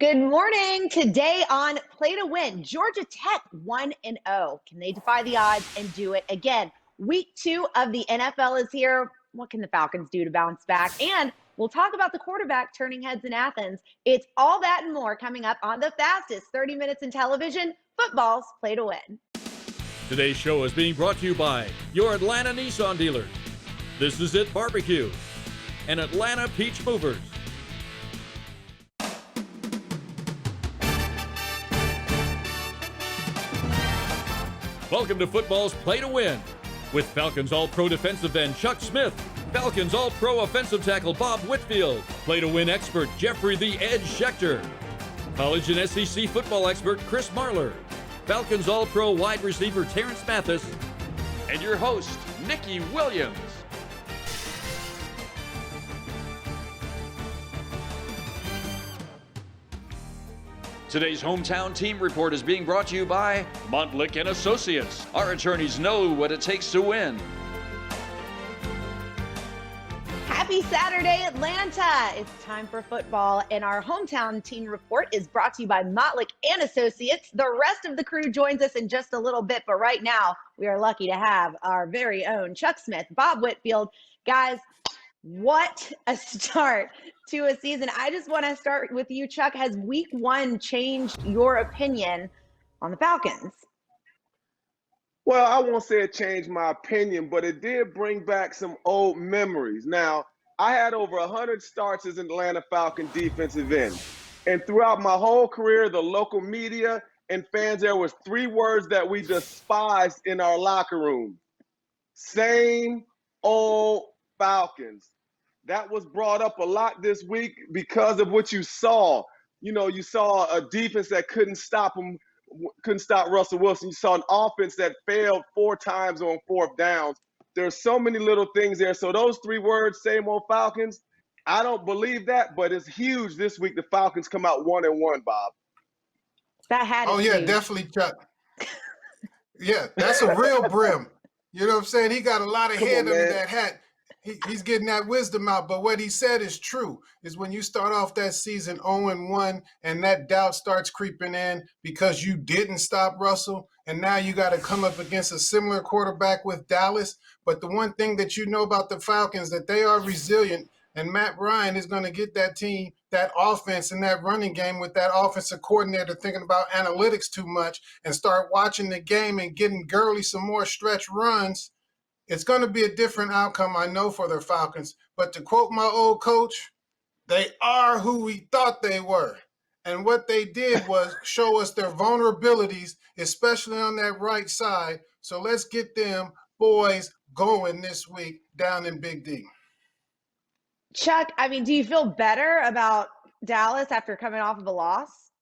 Good morning. Today on Play to Win, Georgia Tech 1-0. Can they defy the odds and do it again? Week 2 of the NFL is here. What can the Falcons do to bounce back? And we'll talk about the quarterback turning heads in Athens. It's all that and more coming up on the fastest 30 minutes in television, football's Play to Win. Today's show is being brought to you by your Atlanta Nissan dealers. This is It Barbecue and Atlanta Peach Movers. Welcome to football's Play to Win with Falcons All-Pro defensive end Chuck Smith, Falcons All-Pro offensive tackle Bob Whitfield, Play to Win expert Jeffrey the Edge Schechter, college and SEC football expert Chris Marler, Falcons All-Pro wide receiver Terrence Mathis, and your host, Nikki Williams. Today's hometown team report is being brought to you by Montlick & Associates. Our attorneys know what it takes to win. Happy Saturday, Atlanta. It's time for football, and our hometown team report is brought to you by Montlick & Associates. The rest of the crew joins us in just a little bit, but right now we are lucky to have our very own Chuck Smith, Bob Whitfield. Guys, what a start to a season. I just want to start with you, Chuck. Has week 1 changed your opinion on the Falcons? Well, I won't say it changed my opinion, but it did bring back some old memories. Now, I had over 100 starts as an Atlanta Falcon defensive end. And throughout my whole career, the local media and fans, there was 3 words that we despised in our locker room. Same old Falcons. That was brought up a lot this week because of what you saw. You know, you saw a defense that couldn't stop Russell Wilson. You saw an offense that failed 4 times on 4th downs. There's so many little things there. So those 3 words, same old Falcons, I don't believe that, but it's huge this week. The Falcons come out 1-1, Bob. That had Oh, yeah, definitely, Chuck. Yeah, that's a real brim. You know what I'm saying? He got a lot of head under that hat. He's getting that wisdom out, but what he said is true, is when you start off that season 0-1 and that doubt starts creeping in because you didn't stop Russell, and now you got to come up against a similar quarterback with Dallas. But the one thing that you know about the Falcons, that they are resilient, and Matt Ryan is going to get that team, that offense, and that running game with that offensive coordinator thinking about analytics too much and start watching the game and getting Gurley some more stretch runs. It's going to be a different outcome, I know, for the Falcons. But to quote my old coach, they are who we thought they were. And what they did was show us their vulnerabilities, especially on that right side. So let's get them boys going this week down in Big D. Chuck, I mean, do you feel better about Dallas after coming off of a loss?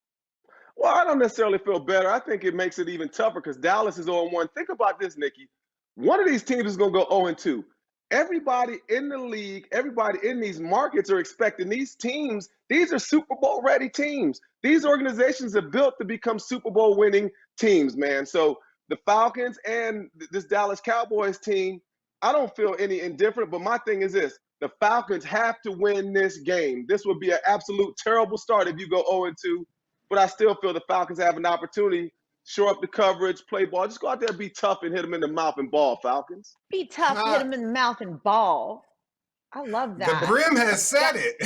Well, I don't necessarily feel better. I think it makes it even tougher because Dallas is 0-1. Think about this, Nikki. One of these teams is going to go 0-2. Everybody in the league, everybody in these markets are expecting these teams. These are Super Bowl ready teams. These organizations are built to become Super Bowl winning teams, man. So the Falcons and this Dallas Cowboys team, I don't feel any indifferent. But my thing is this. The Falcons have to win this game. This would be an absolute terrible start if you go 0-2. But I still feel the Falcons have an opportunity. Shore up the coverage, play ball. Just go out there and be tough and hit them in the mouth and ball, Falcons. Be tough, hit them in the mouth and ball. I love that. The brim has said it.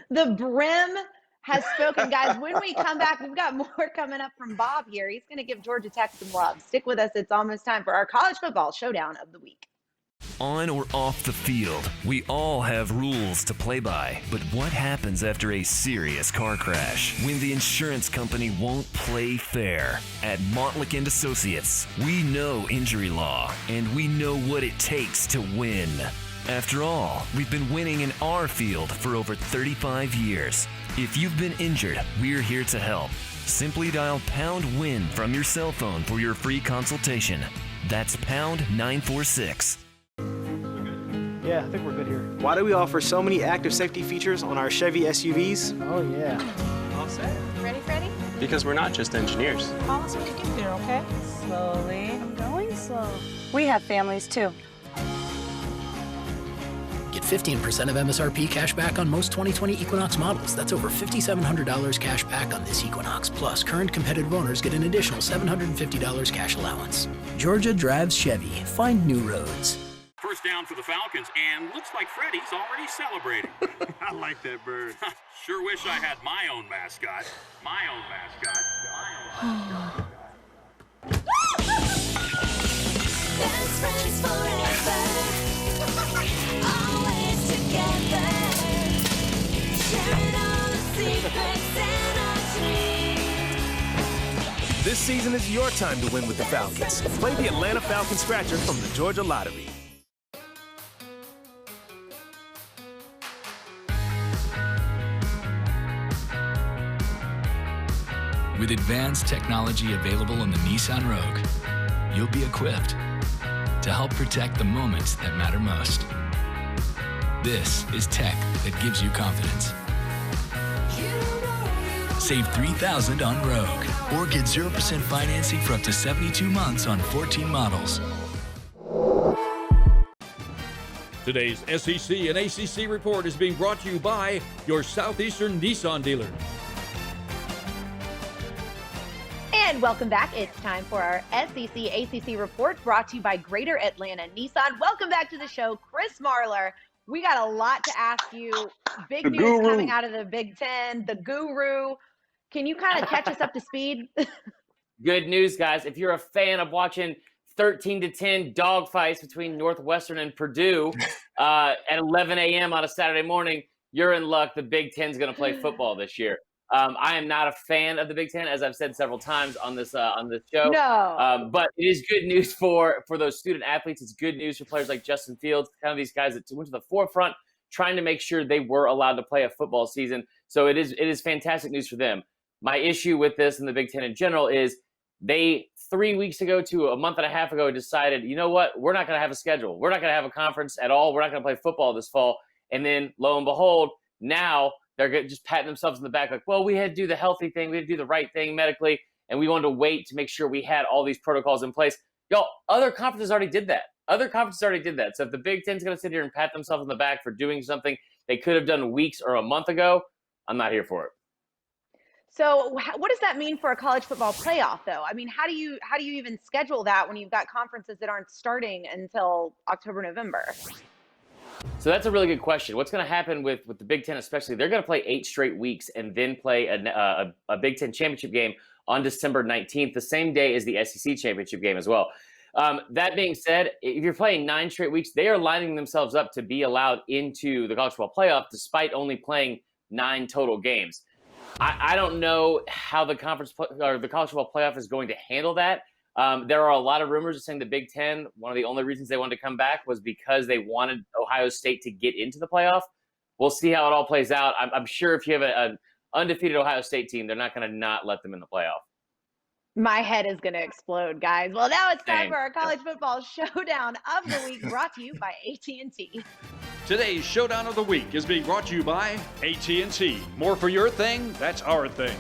the brim has spoken. Guys, when we come back, we've got more coming up from Bob here. He's going to give Georgia Tech some love. Stick with us. It's almost time for our college football showdown of the week. On or off the field, we all have rules to play by. But what happens after a serious car crash? When the insurance company won't play fair? At Montlick & Associates, we know injury law, and we know what it takes to win. After all, we've been winning in our field for over 35 years. If you've been injured, we're here to help. Simply dial #WIN from your cell phone for your free consultation. That's #946. Yeah, I think we're good here. Why do we offer so many active safety features on our Chevy SUVs? Oh, yeah. All set. Ready, Freddie? Because we're not just engineers. Call us when you get there, okay? Slowly. I'm going slow. We have families, too. Get 15% of MSRP cash back on most 2020 Equinox models. That's over $5,700 cash back on this Equinox. Plus, current competitive owners get an additional $750 cash allowance. Georgia drives Chevy. Find new roads. First down for the Falcons, and looks like Freddie's already celebrating. I like that bird. Sure wish I had my own mascot. My own mascot. My own mascot. Best friends forever. Always together. Sharing all the secrets and our dreams. This season is your time to win with the Falcons. Play the Atlanta Falcon Scratcher from the Georgia Lottery. With advanced technology available in the Nissan Rogue, you'll be equipped to help protect the moments that matter most. This is tech that gives you confidence. Save $3,000 on Rogue, or get 0% financing for up to 72 months on 14 models. Today's SEC and ACC report is being brought to you by your Southeastern Nissan dealer. And welcome back. It's time for our SEC ACC report brought to you by Greater Atlanta Nissan. Welcome back to the show, Chris Marlar. We got a lot to ask you. Big The news guru. coming out of the Big Ten, the guru. Can you kind of catch us up to speed? Good news, guys. If you're a fan of watching 13-10 dogfights between Northwestern and Purdue at 11 a.m. on a Saturday morning, you're in luck. The Big Ten's going to play football this year. I am not a fan of the Big Ten, as I've said several times on this show. No. But it is good news for those student athletes. It's good news for players like Justin Fields, kind of these guys that went to the forefront, trying to make sure they were allowed to play a football season. So it is fantastic news for them. My issue with this and the Big Ten in general is they 3 weeks ago to a month and a half ago decided, you know what, we're not going to have a schedule. We're not going to have a conference at all. We're not going to play football this fall. And then lo and behold, now they're just patting themselves in the back like, well, we had to do the healthy thing. We had to do the right thing medically. And we wanted to wait to make sure we had all these protocols in place. Y'all, other conferences already did that. So if the Big Ten's going to sit here and pat themselves on the back for doing something they could have done weeks or a month ago, I'm not here for it. So what does that mean for a college football playoff, though? I mean, how do you even schedule that when you've got conferences that aren't starting until October, November? So that's a really good question. What's going to happen with the Big Ten especially, they're going to play 8 straight weeks and then play a Big Ten championship game on December 19th, the same day as the SEC championship game as well. That being said, if you're playing 9 straight weeks, they are lining themselves up to be allowed into the college football playoff despite only playing 9 total games. I don't know how the conference or the college football playoff is going to handle that. There are a lot of rumors saying the Big Ten, one of the only reasons they wanted to come back was because they wanted Ohio State to get into the playoff. We'll see how it all plays out. I'm sure if you have an undefeated Ohio State team, they're not going to not let them in the playoff. My head is going to explode, guys. Well, now it's time for our college football showdown of the week, brought to you by AT&T. Today's Showdown of the Week is being brought to you by AT&T. More for your thing, that's our thing.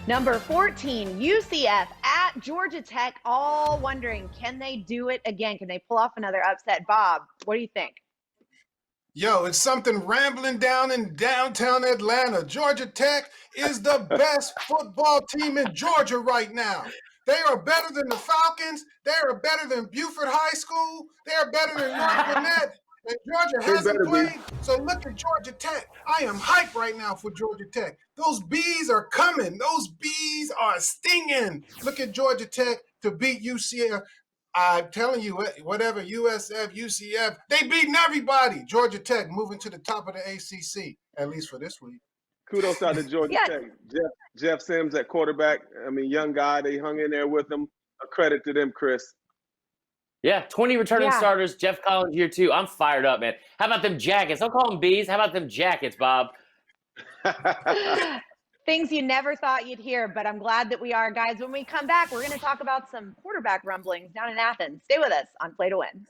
Number 14, UCF at Georgia Tech, all wondering, can they do it again? Can they pull off another upset? Bob, what do you think? Yo, it's something rambling down in downtown Atlanta. Georgia Tech is the best football team in Georgia right now. They are better than the Falcons. They are better than Buford High School. They are better than North Gwinnett. And Georgia hasn't played, so look at Georgia Tech. I am hyped right now for Georgia Tech. Those bees are coming. Those bees are stinging. Look at Georgia Tech to beat UCF. I'm telling you, whatever, USF, UCF, they beating everybody. Georgia Tech moving to the top of the ACC, at least for this week. Kudos out to Georgia Tech. Jeff Sims at quarterback. I mean, young guy. They hung in there with him. A credit to them, Chris. Yeah, 20 returning starters. Jeff Collins here too. I'm fired up, man. How about them jackets? Don't call them bees. How about them jackets, Bob? Things you never thought you'd hear, but I'm glad that we are, guys. When we come back, we're going to talk about some quarterback rumblings down in Athens. Stay with us on Play to Win.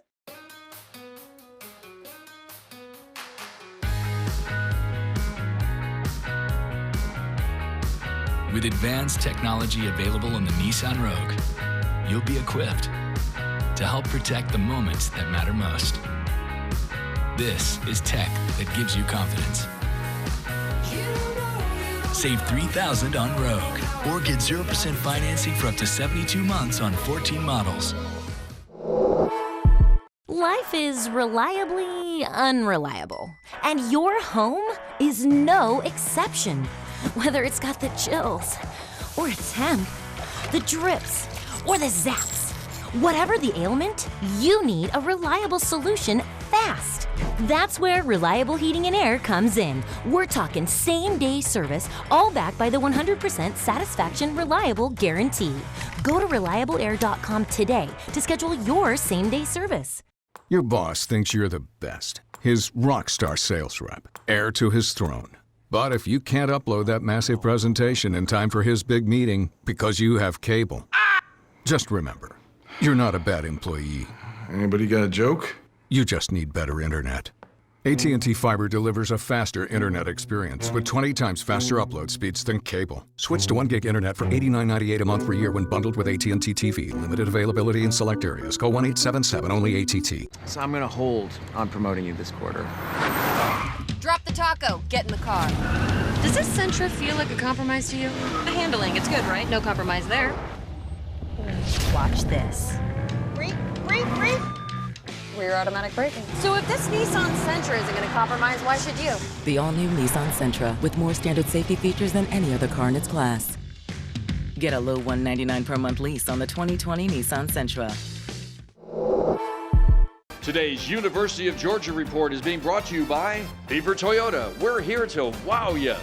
With advanced technology available in the Nissan Rogue, you'll be equipped to help protect the moments that matter most. This is tech that gives you confidence. Save $3,000 on Rogue or get 0% financing for up to 72 months on 14 models. Life is reliably unreliable, and your home is no exception. Whether it's got the chills, or a temp, the drips, or the zaps. Whatever the ailment, you need a reliable solution fast. That's where Reliable Heating and Air comes in. We're talking same-day service, all backed by the 100% satisfaction reliable guarantee. Go to reliableair.com today to schedule your same-day service. Your boss thinks you're the best. His rock star sales rep, heir to his throne. But if you can't upload that massive presentation in time for his big meeting because you have cable, just remember, you're not a bad employee. Anybody got a joke? You just need better internet. AT&T Fiber delivers a faster internet experience with 20 times faster upload speeds than cable. Switch to 1 gig internet for $89.98 a month per year when bundled with AT&T TV. Limited availability in select areas. Call 1-877 only ATT. So I'm going to hold on promoting you this quarter. Drop the taco. Get in the car. Does this Sentra feel like a compromise to you? The handling, it's good, right? No compromise there. Watch this. Brake. Rear automatic braking. So if this Nissan Sentra isn't going to compromise, why should you? The all-new Nissan Sentra with more standard safety features than any other car in its class. Get a low $199 per month lease on the 2020 Nissan Sentra. Today's University of Georgia Report is being brought to you by Beaver Toyota. We're here to wow you.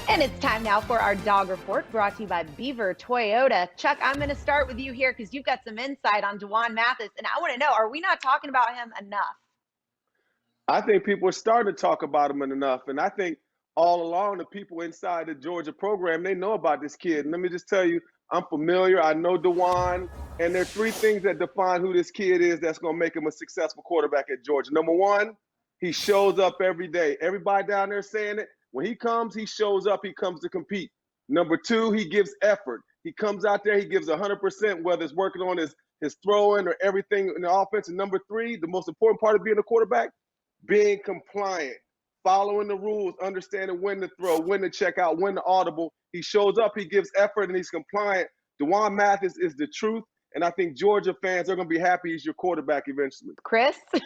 And it's time now for our dog report brought to you by Beaver Toyota. Chuck, I'm going to start with you here because you've got some insight on D'Wan Mathis. And I want to know, are we not talking about him enough? I think people are starting to talk about him enough. And I think all along the people inside the Georgia program, they know about this kid. And let me just tell you, I'm familiar. I know D'Wan. And there are three things that define who this kid is that's going to make him a successful quarterback at Georgia. Number one, he shows up every day. Everybody down there saying it. When he comes, he shows up, he comes to compete. Number two, he gives effort. He comes out there, he gives 100%, whether it's working on his throwing or everything in the offense. And number three, the most important part of being a quarterback, being compliant, following the rules, understanding when to throw, when to check out, when to audible. He shows up, he gives effort, and he's compliant. D'Wan Mathis is the truth, and I think Georgia fans are going to be happy he's your quarterback eventually. Chris? Is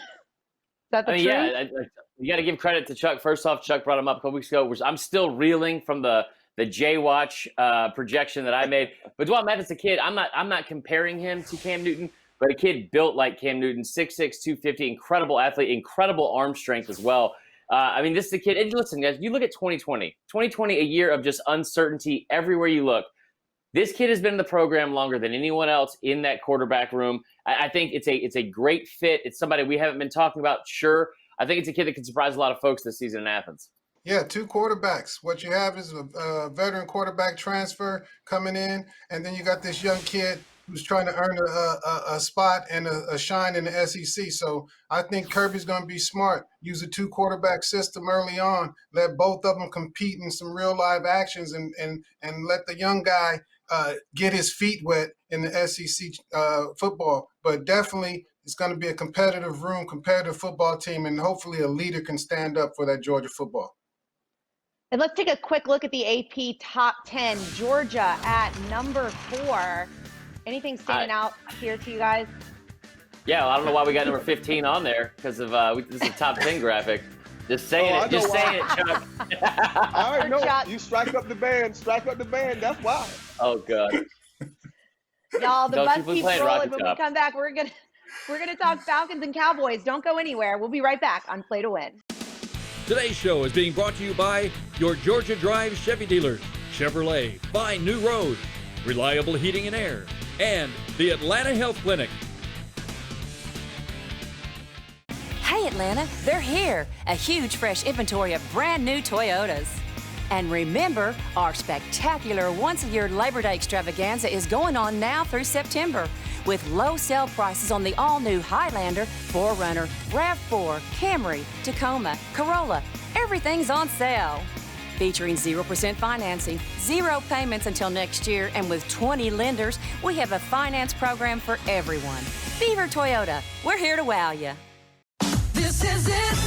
that the truth? Yeah, you got to give credit to Chuck. First off, Chuck brought him up a couple weeks ago. I'm still reeling from the J-Watch projection that I made. But D'Wan Mathis, a kid, I'm not comparing him to Cam Newton, but a kid built like Cam Newton, 6'6", 250, incredible athlete, incredible arm strength as well. I mean, this is a kid. And listen, guys, you look at 2020, a year of just uncertainty everywhere you look. This kid has been in the program longer than anyone else in that quarterback room. I think it's a great fit. It's somebody we haven't been talking about, sure. I think it's a kid that can surprise a lot of folks this season in Athens. Yeah, two quarterbacks. What you have is a veteran quarterback transfer coming in, and then you got this young kid who's trying to earn a spot and a shine in the SEC. So I think Kirby's going to be smart. Use a two-quarterback system early on. Let both of them compete in some real live actions and let the young guy get his feet wet in the SEC football. But definitely it's going to be a competitive room, competitive football team, and hopefully a leader can stand up for that Georgia football. And let's take a quick look at the AP Top 10. Georgia at number 4. Anything standing out here to you guys? Yeah, well, I don't know why we got number 15 on there because of this is a top 10 graphic. Just saying it. Just saying it, Chuck. I already know. You strike up the band. Strike up the band. That's why. Oh, God. Y'all, the Don't bus you keeps play rolling. Rocket When we Top. come back, we're gonna talk Falcons and Cowboys. Don't go anywhere. We'll be right back on Play to Win. Today's show is being brought to you by your Georgia Drive Chevy dealers, Chevrolet, Find New Road, Reliable Heating and Air, and the Atlanta Health Clinic. Hey Atlanta, they're here. A huge fresh inventory of brand new Toyotas. And remember, our spectacular once-a-year Labor Day extravaganza is going on now through September with low sale prices on the all-new Highlander, 4Runner, RAV4, Camry, Tacoma, Corolla. Everything's on sale. Featuring 0% financing, 0 payments until next year, and with 20 lenders, we have a finance program for everyone. Beaver Toyota, we're here to wow you. This is it.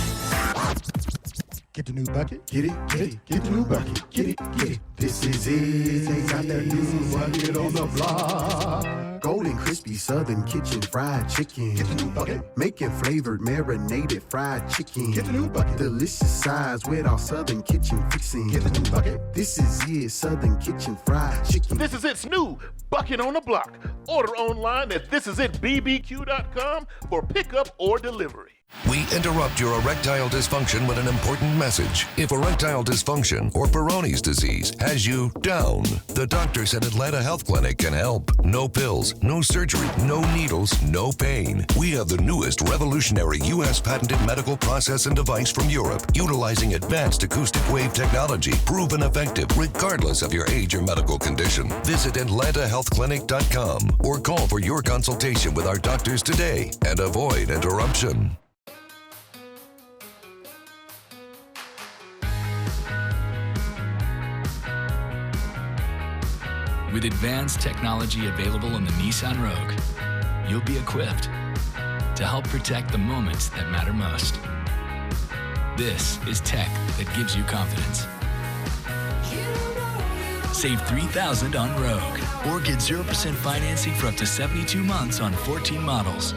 Get the new bucket, get it, get the new bucket, get it. This is it. They got that new bucket on the block. Golden crispy Southern Kitchen fried chicken. Get the new bucket. Making flavored marinated fried chicken. Get the new bucket. Delicious size with our Southern Kitchen fixing. Get the new bucket. This is it, Southern Kitchen fried chicken. This is its new bucket on the block. Order online at thisisitbbq.com for pickup or delivery. We interrupt your erectile dysfunction with an important message. If erectile dysfunction or Peyronie's disease has you down, the doctors at Atlanta Health Clinic can help. No pills, no surgery, no needles, no pain. We have the newest revolutionary U.S. patented medical process and device from Europe, utilizing advanced acoustic wave technology, proven effective regardless of your age or medical condition. Visit AtlantaHealthClinic.com or call for your consultation with our doctors today and avoid interruption. With advanced technology available in the Nissan Rogue, you'll be equipped to help protect the moments that matter most. This is tech that gives you confidence. Save $3,000 on Rogue, or get 0% financing for up to 72 months on 14 models.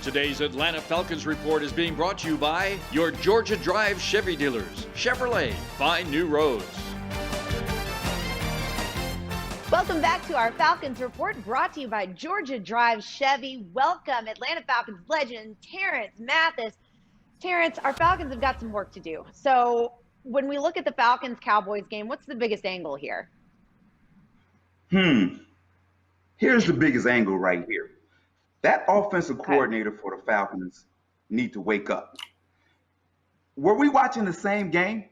Today's Atlanta Falcons report is being brought to you by your Georgia Drive Chevy dealers. Chevrolet, find new roads. Welcome back to our Falcons report, brought to you by Georgia Drive Chevy. Welcome, Atlanta Falcons legend Terrence Mathis. Terrence, our Falcons have got some work to do. So when we look at the Falcons-Cowboys game, what's the biggest angle here? Here's the biggest angle right here. That offensive coordinator for the Falcons need to wake up. Were we watching the same game?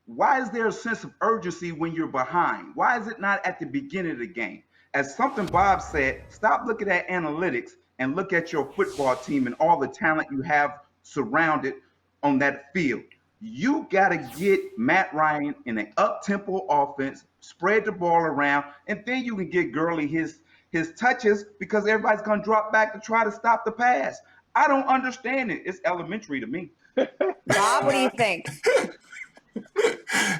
Why is there a sense of urgency when you're behind? Why is it not at the beginning of the game? As something Bob said, stop looking at analytics and look at your football team and all the talent you have surrounded on that field. You got to get Matt Ryan in an up-tempo offense, spread the ball around, and then you can get Gurley his touches because everybody's going to drop back to try to stop the pass. I don't understand it. It's elementary to me. Bob, what do you think?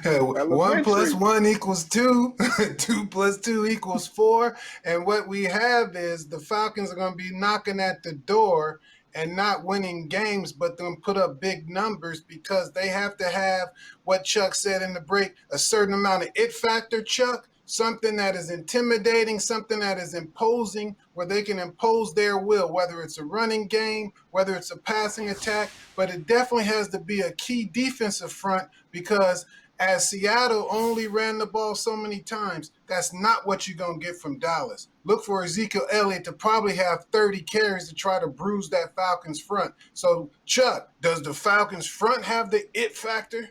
1 + 1 = 2. 2 + 2 = 4. And what we have is the Falcons are going to be knocking at the door and not winning games, but then put up big numbers because they have to have what Chuck said in the break, a certain amount of it factor, Chuck, something that is intimidating, something that is imposing, where they can impose their will, whether it's a running game, whether it's a passing attack, but it definitely has to be a key defensive front because as Seattle only ran the ball so many times, that's not what you're going to get from Dallas. Look for Ezekiel Elliott to probably have 30 carries to try to bruise that Falcons front. So, Chuck, does the Falcons front have the it factor?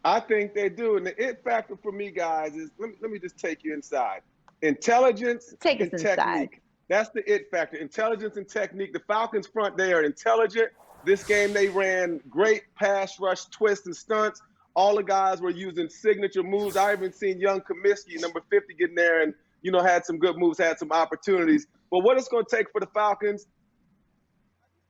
I think they do. And the it factor for me, guys, is let me just take you inside. Intelligence and technique. That's the it factor. Intelligence and technique. The Falcons front, they are intelligent. This game, they ran great pass rush twists and stunts. All the guys were using signature moves. I even seen young Comiskey, number 50, get in there and, had some good moves, had some opportunities. But what it's going to take for the Falcons,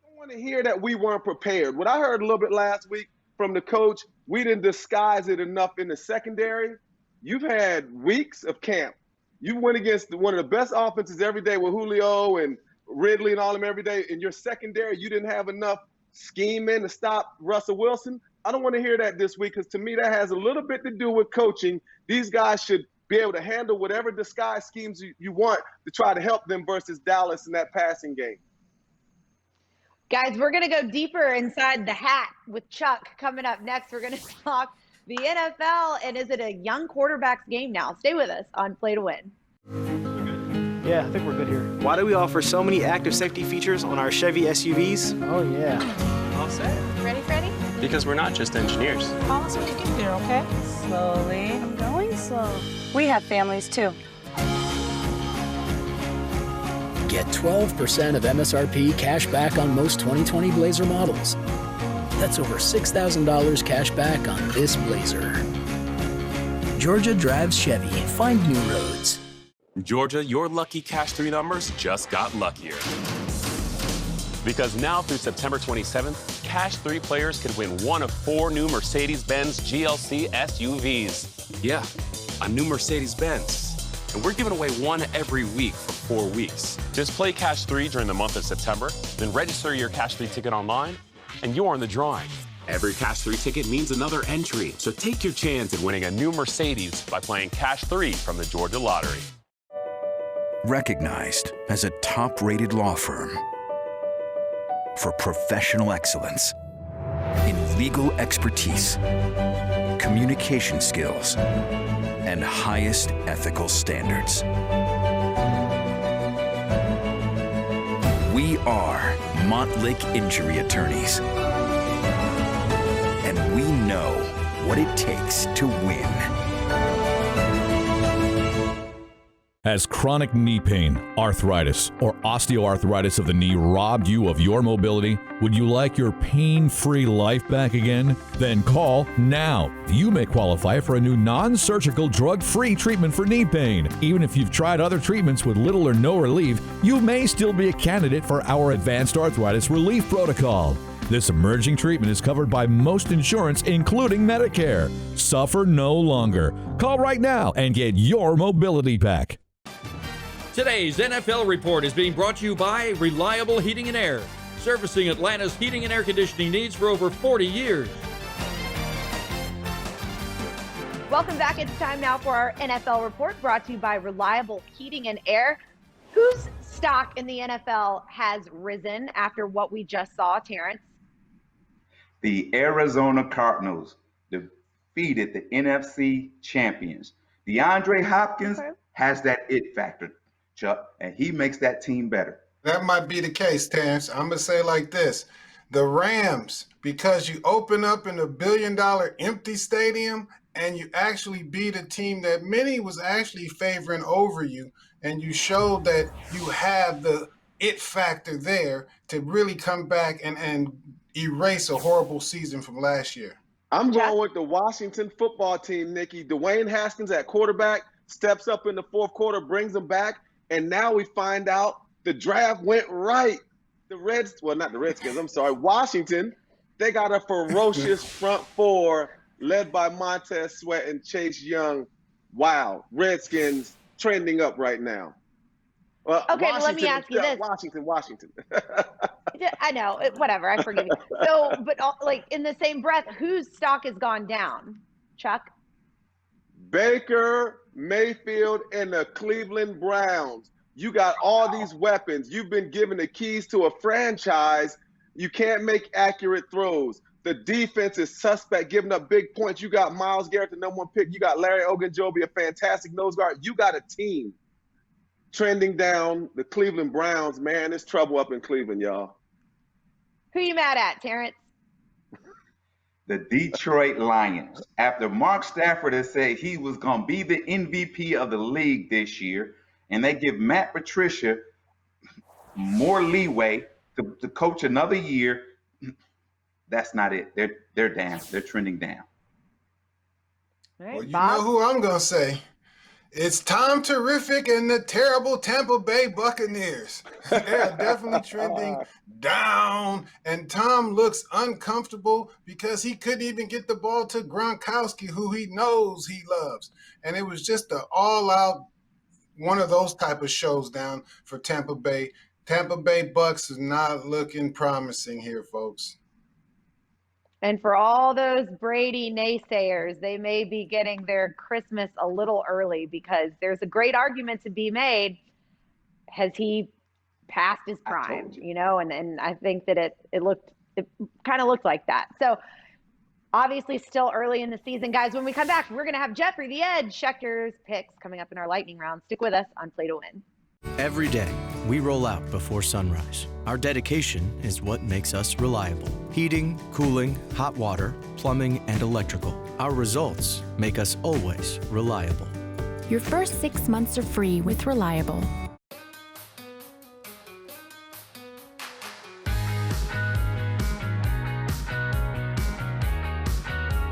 I don't want to hear that we weren't prepared. What I heard a little bit last week from the coach, we didn't disguise it enough in the secondary. You've had weeks of camp. You went against one of the best offenses every day with Julio and Ridley and all them every day. In your secondary, you didn't have enough scheming to stop Russell Wilson. I don't want to hear that this week because to me that has a little bit to do with coaching. These guys should be able to handle whatever disguise schemes you want to try to help them versus Dallas in that passing game. Guys, we're going to go deeper inside the hat with Chuck coming up next. We're going to talk the NFL, and is it a young quarterback's game now? Stay with us on Play to Win. Yeah, I think we're good here. Why do we offer so many active safety features on our Chevy SUVs? Oh, yeah. All set. Ready, Freddie? Because we're not just engineers. Call us when you get there, okay? Slowly. I'm going slow. We have families, too. Get 12% of MSRP cash back on most 2020 Blazer models. That's over $6,000 cash back on this Blazer. Georgia Drives Chevy. Find new roads. Georgia, your lucky Cash 3 numbers just got luckier. Because now through September 27th, Cash 3 players could win one of 4 new Mercedes-Benz GLC SUVs. Yeah, a new Mercedes-Benz. And we're giving away one every week for 4 weeks. Just play Cash 3 during the month of September, then register your Cash 3 ticket online, and you're in the drawing. Every Cash 3 ticket means another entry, so take your chance at winning a new Mercedes by playing Cash 3 from the Georgia Lottery. Recognized as a top-rated law firm for professional excellence in legal expertise, communication skills, and highest ethical standards. We are Montlick Injury Attorneys, and we know what it takes to win. Has chronic knee pain, arthritis, or osteoarthritis of the knee robbed you of your mobility? Would you like your pain-free life back again? Then call now. You may qualify for a new non-surgical, drug-free treatment for knee pain. Even if you've tried other treatments with little or no relief, you may still be a candidate for our Advanced Arthritis Relief Protocol. This emerging treatment is covered by most insurance, including Medicare. Suffer no longer. Call right now and get your mobility back. Today's NFL Report is being brought to you by Reliable Heating and Air, servicing Atlanta's heating and air conditioning needs for over 40 years. Welcome back. It's time now for our NFL Report, brought to you by Reliable Heating and Air. Whose stock in the NFL has risen after what we just saw, Terrence? The Arizona Cardinals defeated the NFC champions. DeAndre Hopkins has that it factor, Chuck, and he makes that team better. That might be the case, Terrence. I'm going to say like this. The Rams, because you open up in a $1 billion empty stadium and you actually beat a team that many was actually favoring over you, and you showed that you have the it factor there to really come back and erase a horrible season from last year. I'm going with the Washington football team, Nikki. Dwayne Haskins at quarterback steps up in the fourth quarter, brings them back, and now we find out the draft went right. Washington, they got a ferocious front four led by Montez Sweat and Chase Young. Wow, Redskins trending up right now. Okay, well, let me ask you this. Washington. I know, whatever, I forgive you. So, but like in the same breath, whose stock has gone down, Chuck? Baker Mayfield and the Cleveland Browns. You got all these weapons. You've been given the keys to a franchise. You can't make accurate throws. The defense is suspect, giving up big points. You got Myles Garrett, the #1 pick. You got Larry Ogunjobi, a fantastic nose guard. You got a team trending down. The Cleveland Browns, man, there's trouble up in Cleveland, y'all. Who you mad at, Terrence? The Detroit Lions. After Mark Stafford has said he was going to be the MVP of the league this year, and they give Matt Patricia more leeway to coach another year, that's not it. They're down. They're trending down. Right, well, you know who I'm going to say. It's Tom Terrific and the terrible Tampa Bay Buccaneers. They're definitely trending down, and Tom looks uncomfortable because he couldn't even get the ball to Gronkowski, who he knows he loves. And it was just an all-out one of those type of shows down for Tampa Bay. Tampa Bay Bucks is not looking promising here, folks. And for all those Brady naysayers, they may be getting their Christmas a little early, because there's a great argument to be made. Has he passed his prime? And I think that it kind of looked like that. So obviously still early in the season, guys. When we come back, we're going to have Jeffrey the Edge Schechter's picks coming up in our lightning round. Stick with us on Play to Win. Every day, we roll out before sunrise. Our dedication is what makes us reliable. Heating, cooling, hot water, plumbing, and electrical. Our results make us always reliable. Your first 6 months are free with Reliable.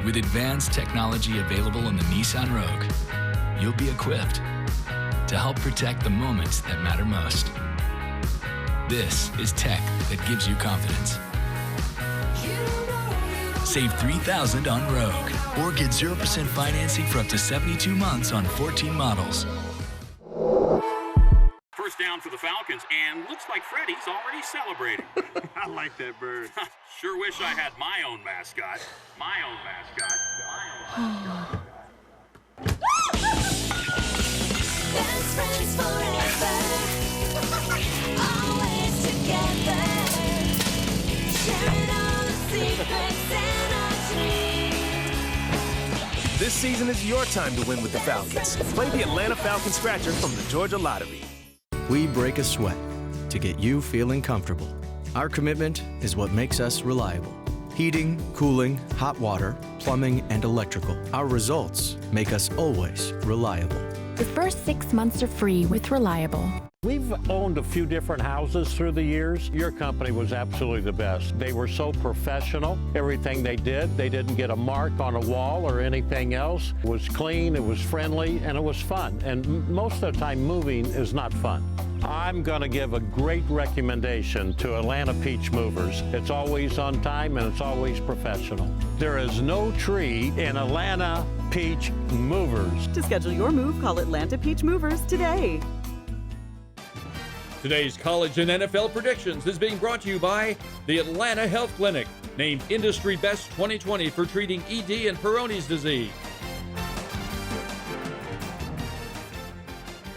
With advanced technology available in the Nissan Rogue, you'll be equipped to help protect the moments that matter most. This is tech that gives you confidence. Save $3,000 on Rogue, or get 0% financing for up to 72 months on 14 models. First down for the Falcons, and looks like Freddie's already celebrating. I like that bird. Sure wish I had my own mascot. My own mascot. My own mascot. Best friends forever. Always together. Sharing all the secrets and our dreams. This season is your time to win with the Falcons. Play the Atlanta Falcon Scratcher from the Georgia Lottery. We break a sweat to get you feeling comfortable. Our commitment is what makes us reliable. Heating, cooling, hot water, plumbing, and electrical. Our results make us always reliable. The first 6 months are free with Reliable. We've owned a few different houses through the years. Your company was absolutely the best. They were so professional. Everything they didn't get a mark on a wall or anything else. It was clean, it was friendly, and it was fun. And most of the time, moving is not fun. I'm going to give a great recommendation to Atlanta Peach Movers. It's always on time and it's always professional. There is no tree in Atlanta Peach Movers. To schedule your move, call Atlanta Peach Movers today. Today's college and NFL predictions is being brought to you by the Atlanta Health Clinic, named Industry Best 2020 for treating ED and Peyronie's disease.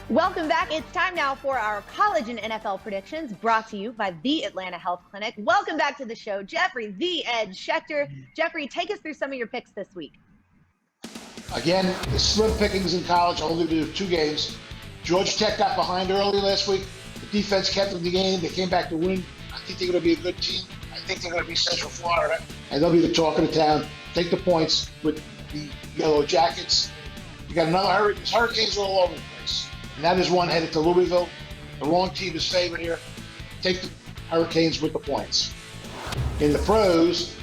Welcome back. It's time now for our college and NFL predictions brought to you by the Atlanta Health Clinic. Welcome back to the show, Jeffrey the Edge Schechter. Jeffrey, take us through some of your picks this week. Again, the slim pickings in college. I'll only do 2 games. Georgia Tech got behind early last week. The defense kept them in the game. They came back to win. I think they're going to be a good team. I think they're going to be Central Florida, and they'll be the talk of the town. Take the points with the Yellow Jackets. You got another hurricane. Hurricanes are all over the place. And that is one headed to Louisville. The wrong team is favored here. Take the Hurricanes with the points. In the pros,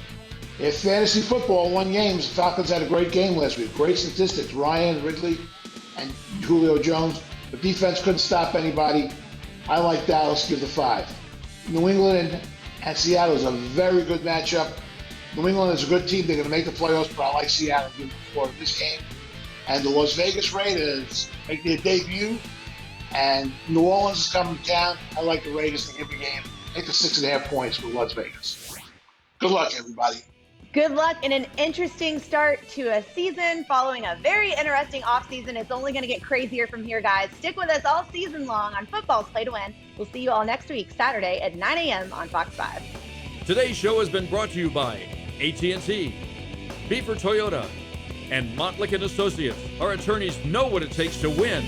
if fantasy football won games, the Falcons had a great game last week. Great statistics. Ryan, Ridley, and Julio Jones. The defense couldn't stop anybody. I like Dallas, give the 5. New England and Seattle is a very good matchup. New England is a good team. They're going to make the playoffs, but I like Seattle for this game. And the Las Vegas Raiders make their debut, and New Orleans is coming to town. I like the Raiders to give the game. Take the 6.5 points with Las Vegas. Good luck, everybody. Good luck in an interesting start to a season following a very interesting offseason. It's only going to get crazier from here, guys. Stick with us all season long on Football's Play to Win. We'll see you all next week, Saturday at 9 a.m. on Fox 5. Today's show has been brought to you by AT&T, Beaver Toyota, and Montlick & Associates. Our attorneys know what it takes to win.